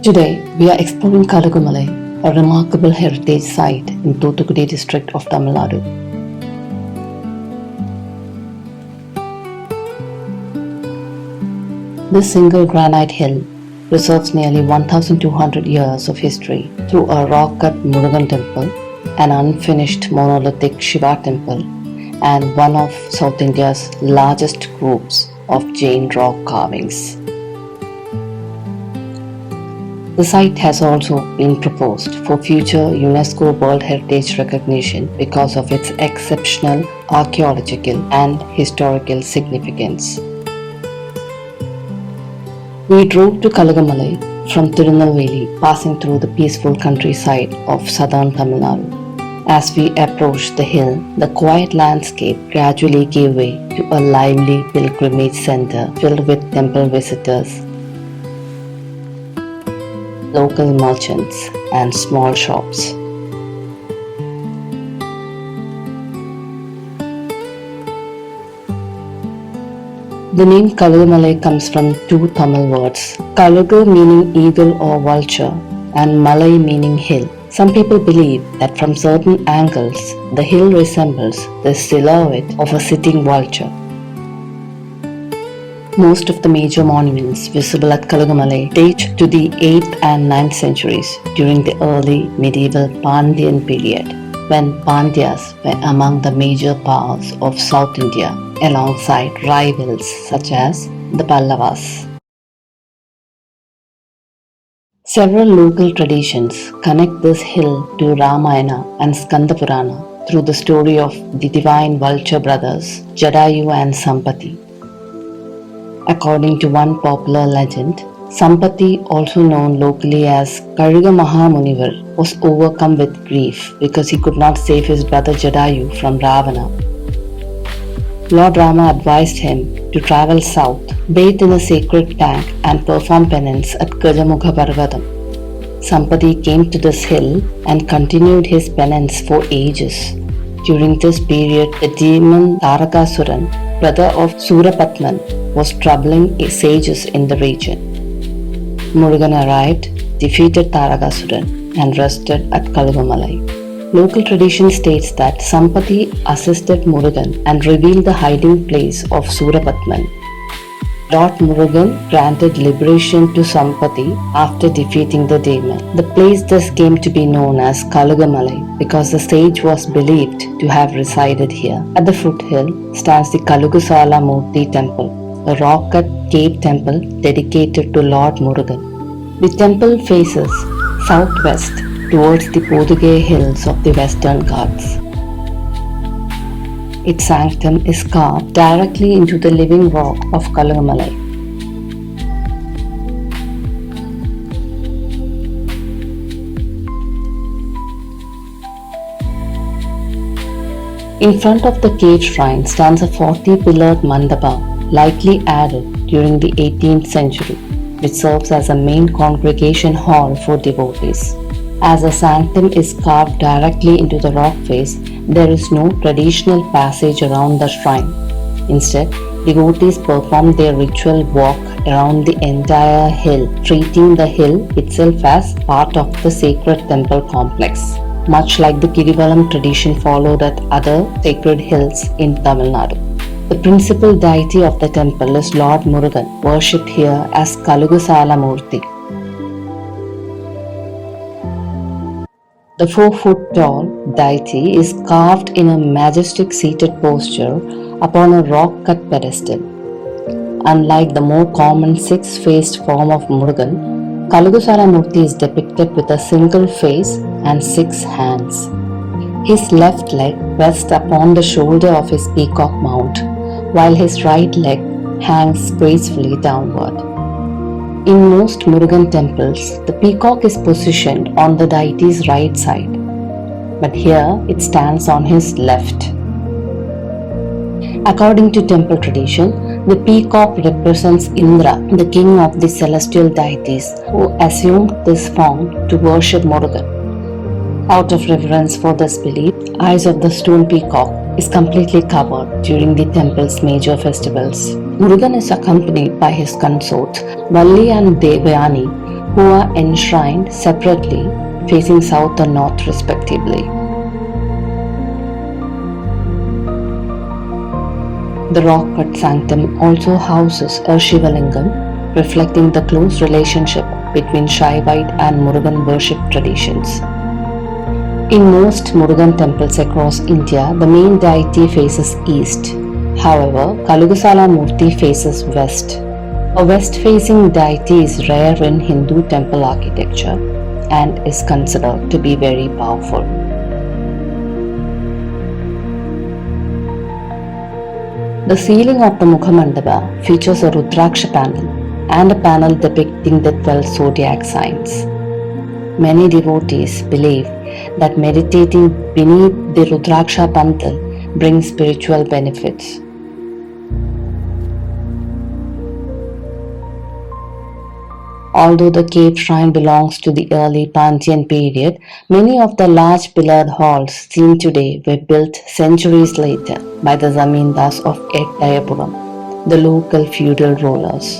Today, we are exploring Kalugumalai, a remarkable heritage site in Thoothukudi district of Tamil Nadu. This single granite hill preserves nearly 1,200 years of history through a rock-cut Murugan temple, an unfinished monolithic Shiva temple, and one of South India's largest groups of Jain rock carvings. The site has also been proposed for future UNESCO World Heritage recognition because of its exceptional archaeological and historical significance. We drove to Kalugumalai from Tirunelveli, passing through the peaceful countryside of southern Tamil Nadu. As we approached the hill, the quiet landscape gradually gave way to a lively pilgrimage center filled with temple visitors, local merchants, and small shops. The name Kalugumalai comes from two Tamil words, Kalugu meaning eagle or vulture and Malai meaning hill. Some people believe that from certain angles, the hill resembles the silhouette of a sitting vulture. Most of the major monuments visible at Kalugumalai date to the 8th and 9th centuries during the early medieval Pandyan period, when Pandyas were among the major powers of South India alongside rivals such as the Pallavas. Several local traditions connect this hill to Ramayana and Skanda Purana through the story of the divine vulture brothers Jadayu and Sampati. According to one popular legend, Sampati, also known locally as Kazhugumalai, was overcome with grief because he could not save his brother Jadayu from Ravana. Lord Rama advised him to travel south, bathe in a sacred tank, and perform penance at Gajamukha Parvatam. Sampati came to this hill and continued his penance for ages. During this period, the demon Tarakasuran, brother of Surapatman, was troubling sages in the region. Murugan arrived, defeated Tarakasuran, and rested at Kalugumalai. Local tradition states that Sampati assisted Murugan and revealed the hiding place of Surapatman. Lord Murugan granted liberation to Sampati after defeating the demon. The place thus came to be known as Kalugumalai because the sage was believed to have resided here. At the foothill stands the Kalugasalamoorthy temple, a rock-cut cave temple dedicated to Lord Murugan. The temple faces southwest towards the Podugai hills of the Western Ghats. Its sanctum is carved directly into the living rock of Kalugumalai. In front of the cave shrine stands a 40-pillared mandapa, likely added during the 18th century, which serves as a main congregation hall for devotees. As the sanctum is carved directly into the rock face, there is no traditional passage around the shrine. Instead, devotees perform their ritual walk around the entire hill, treating the hill itself as part of the sacred temple complex, much like the Kirivalam tradition followed at other sacred hills in Tamil Nadu. The principal deity of the temple is Lord Murugan, worshipped here as Kalugasalamoorthy. The 4-foot-tall deity is carved in a majestic seated posture upon a rock-cut pedestal. Unlike the more common 6-faced form of Murugan, Kalugasalamoorthy is depicted with a single face and 6 hands. His left leg rests upon the shoulder of his peacock mount, while his right leg hangs gracefully downward. In most Murugan temples, the peacock is positioned on the deity's right side, but here it stands on his left. According to temple tradition, the peacock represents Indra, the king of the celestial deities, who assumed this form to worship Murugan. Out of reverence for this belief, eyes of the stone peacock is completely covered during the temple's major festivals. Murugan is accompanied by his consorts Valli and Devayani, who are enshrined separately, facing south and north respectively. The rock-cut sanctum also houses a Shivalingam, reflecting the close relationship between Shaivite and Murugan worship traditions. In most Murugan temples across India, the main deity faces east. However, Kalugasalamoorthy faces west. A west-facing deity is rare in Hindu temple architecture and is considered to be very powerful. The ceiling of the Mukhamandapa features a Rudraksha panel and a panel depicting the 12 zodiac signs. Many devotees believe that meditating beneath the Rudraksha panel brings spiritual benefits. Although the cave shrine belongs to the early Pandyan period, many of the large pillared halls seen today were built centuries later by the Zamindars of Ettayapuram, the local feudal rulers.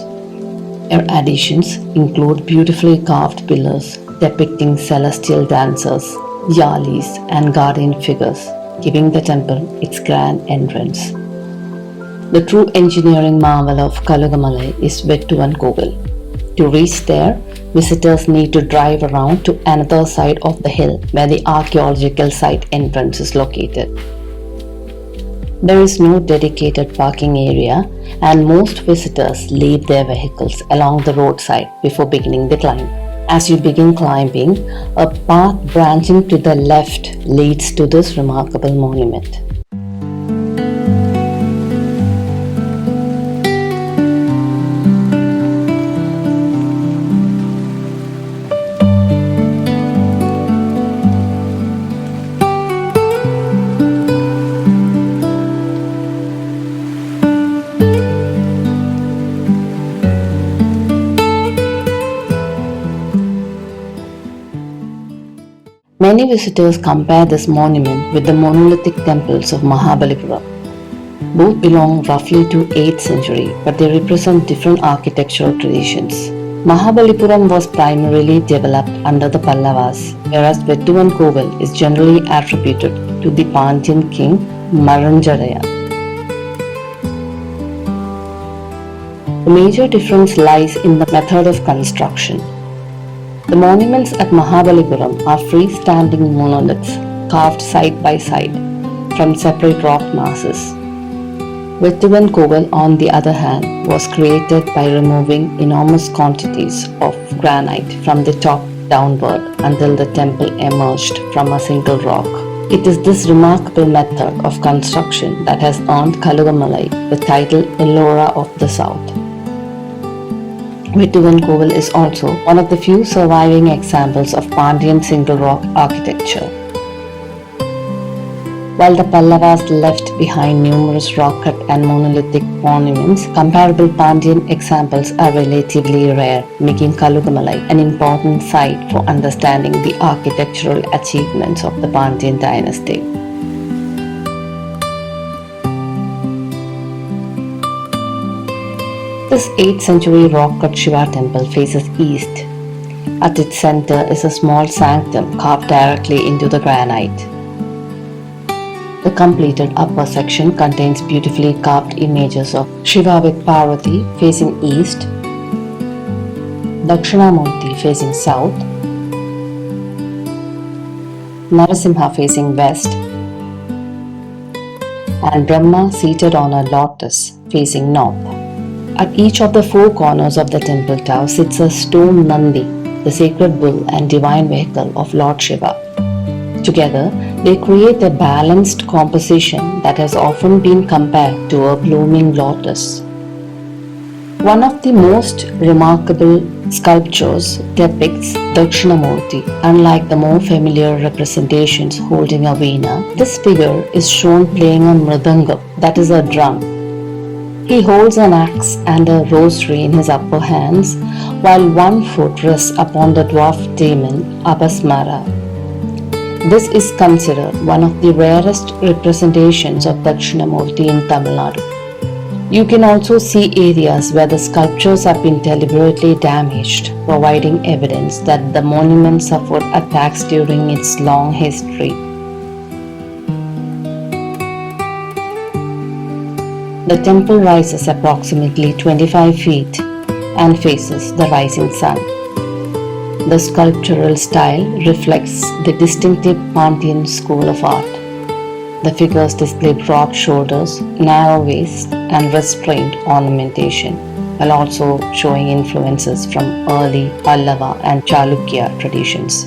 Their additions include beautifully carved pillars depicting celestial dancers, yalis, and guardian figures, giving the temple its grand entrance. The true engineering marvel of Kalugumalai is Vettuvan Koil. To reach there, visitors need to drive around to another side of the hill where the archaeological site entrance is located. There is no dedicated parking area and most visitors leave their vehicles along the roadside before beginning the climb. As you begin climbing, a path branching to the left leads to this remarkable monument. Many visitors compare this monument with the monolithic temples of Mahabalipuram. Both belong roughly to 8th century, but they represent different architectural traditions. Mahabalipuram was primarily developed under the Pallavas, whereas Vettuvan Koil is generally attributed to the Pandyan king Maranjaraya. The major difference lies in the method of construction. The monuments at Mahabalipuram are freestanding monoliths carved side by side from separate rock masses. Vettuvan Koil, on the other hand, was created by removing enormous quantities of granite from the top downward until the temple emerged from a single rock. It is this remarkable method of construction that has earned Kalugumalai the title Ellora of the South. Vettuvan Koil is also one of the few surviving examples of Pandyan single rock architecture. While the Pallavas left behind numerous rock-cut and monolithic monuments, comparable Pandyan examples are relatively rare, making Kalugumalai an important site for understanding the architectural achievements of the Pandyan dynasty. This 8th century rock-cut Shiva temple faces east. At its center is a small sanctum carved directly into the granite. The completed upper section contains beautifully carved images of Shiva with Parvati facing east, Dakshinamurthy facing south, Narasimha facing west, and Brahma seated on a lotus facing north. At each of the four corners of the temple tower sits a stone Nandi, the sacred bull and divine vehicle of Lord Shiva. Together, they create a balanced composition that has often been compared to a blooming lotus. One of the most remarkable sculptures depicts Dakshinamurthy. Unlike the more familiar representations holding a veena, this figure is shown playing a mridangam, that is a drum. He holds an axe and a rosary in his upper hands, while one foot rests upon the dwarf demon Abhasmara. This is considered one of the rarest representations of Dakshinamurthy in Tamil Nadu. You can also see areas where the sculptures have been deliberately damaged, providing evidence that the monument suffered attacks during its long history. The temple rises approximately 25 feet and faces the rising sun. The sculptural style reflects the distinctive Pandyan school of art. The figures display broad shoulders, narrow waist, and restrained ornamentation, while also showing influences from early Pallava and Chalukya traditions.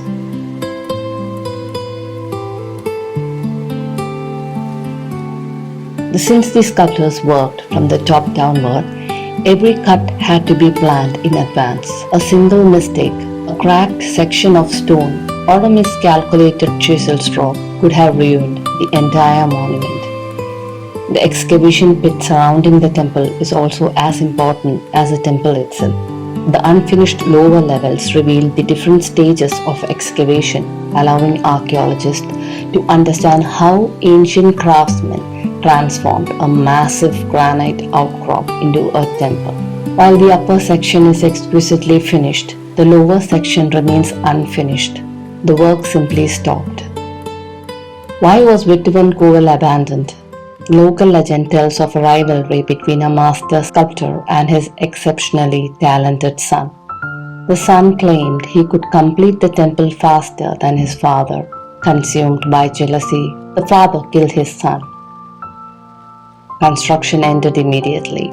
Since the sculptors worked from the top downward, every cut had to be planned in advance. A single mistake, a cracked section of stone, or a miscalculated chisel stroke could have ruined the entire monument. The excavation pit surrounding the temple is also as important as the temple itself. The unfinished lower levels reveal the different stages of excavation, allowing archaeologists to understand how ancient craftsmen transformed a massive granite outcrop into a temple. While the upper section is exquisitely finished, the lower section remains unfinished. The work simply stopped. Why was Vettuvan Koil abandoned? Local legend tells of a rivalry between a master sculptor and his exceptionally talented son. The son claimed he could complete the temple faster than his father. Consumed by jealousy, the father killed his son. Construction ended immediately.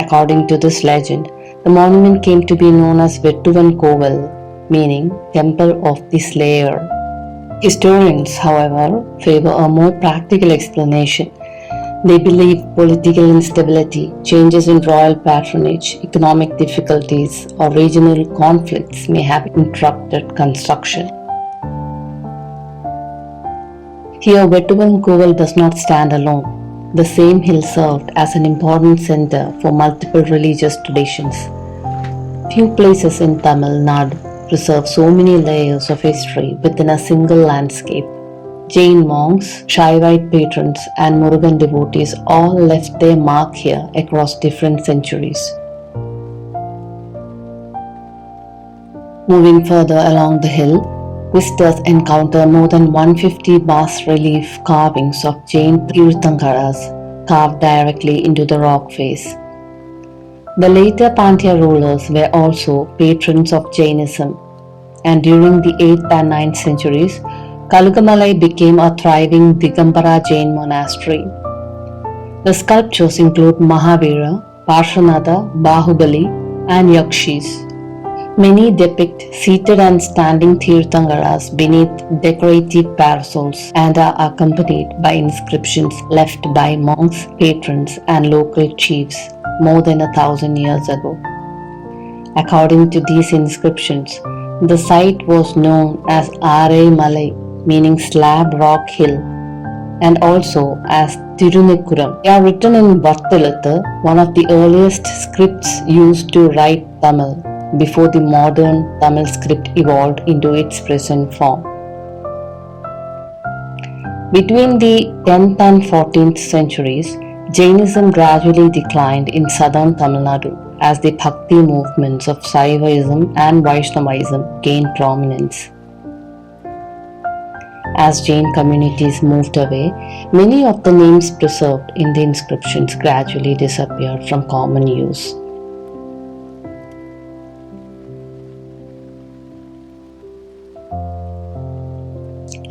According to this legend, the monument came to be known as Vettuvan Koil, meaning Temple of the Slayer. Historians, however, favor a more practical explanation. They believe political instability, changes in royal patronage, economic difficulties, or regional conflicts may have interrupted construction. Here, Vettuvan Koil does not stand alone. The same hill served as an important center for multiple religious traditions. Few places in Tamil Nadu preserve so many layers of history within a single landscape. Jain monks, Shaivite patrons, and Murugan devotees all left their mark here across different centuries. Moving further along the hill, visitors encounter more than 150 bas-relief carvings of Jain Tirthankaras carved directly into the rock face. The later Pandya rulers were also patrons of Jainism, and during the 8th and 9th centuries, Kalugumalai became a thriving Digambara Jain monastery. The sculptures include Mahavira, Parshanatha, Bahubali, and Yakshis. Many depict seated and standing Tirthankaras beneath decorative parasols and are accompanied by inscriptions left by monks, patrons, and local chiefs more than 1,000 years ago. According to these inscriptions, the site was known as Arai Malai, meaning slab rock hill, and also as Tirunekuram. They are written in Vattilathu, one of the earliest scripts used to write Tamil before the modern Tamil script evolved into its present form. Between the 10th and 14th centuries, Jainism gradually declined in southern Tamil Nadu as the Bhakti movements of Saivaism and Vaishnavism gained prominence. As Jain communities moved away, many of the names preserved in the inscriptions gradually disappeared from common use.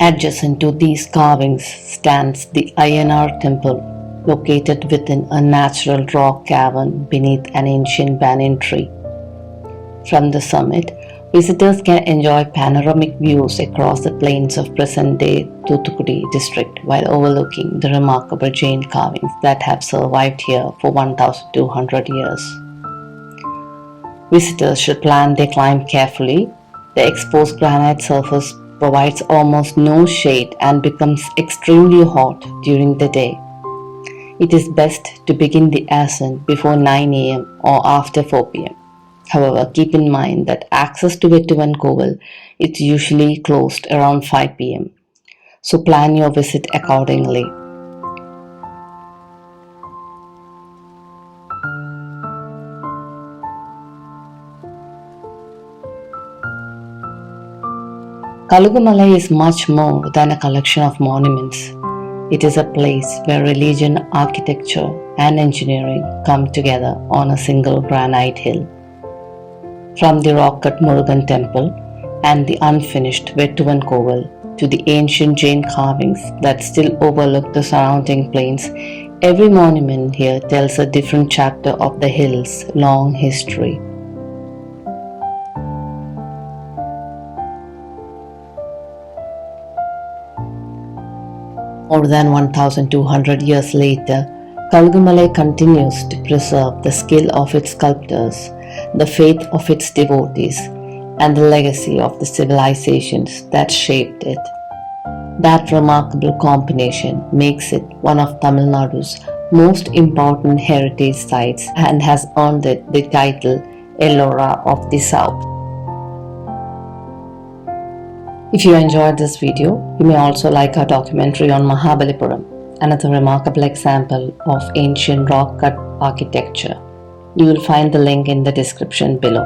Adjacent to these carvings stands the Ayyanar temple, located within a natural rock cavern beneath an ancient banyan tree. From the summit, visitors can enjoy panoramic views across the plains of present-day Thoothukudi district while overlooking the remarkable Jain carvings that have survived here for 1,200 years. Visitors should plan their climb carefully. The exposed granite surface provides almost no shade and becomes extremely hot during the day. It is best to begin the ascent before 9 am or after 4 pm. However, keep in mind that access to Vettuvan Koil is usually closed around 5 pm, so plan your visit accordingly. Kalugumalai is much more than a collection of monuments. It is a place where religion, architecture, and engineering come together on a single granite hill. From the rock-cut Murugan Temple and the unfinished Vettuvan Koil to the ancient Jain carvings that still overlook the surrounding plains, every monument here tells a different chapter of the hill's long history. More than 1,200 years later, Kalugumalai continues to preserve the skill of its sculptors, the faith of its devotees, and the legacy of the civilizations that shaped it. That remarkable combination makes it one of Tamil Nadu's most important heritage sites and has earned it the title Ellora of the South. If you enjoyed this video, you may also like our documentary on Mahabalipuram, another remarkable example of ancient rock-cut architecture. You will find the link in the description below.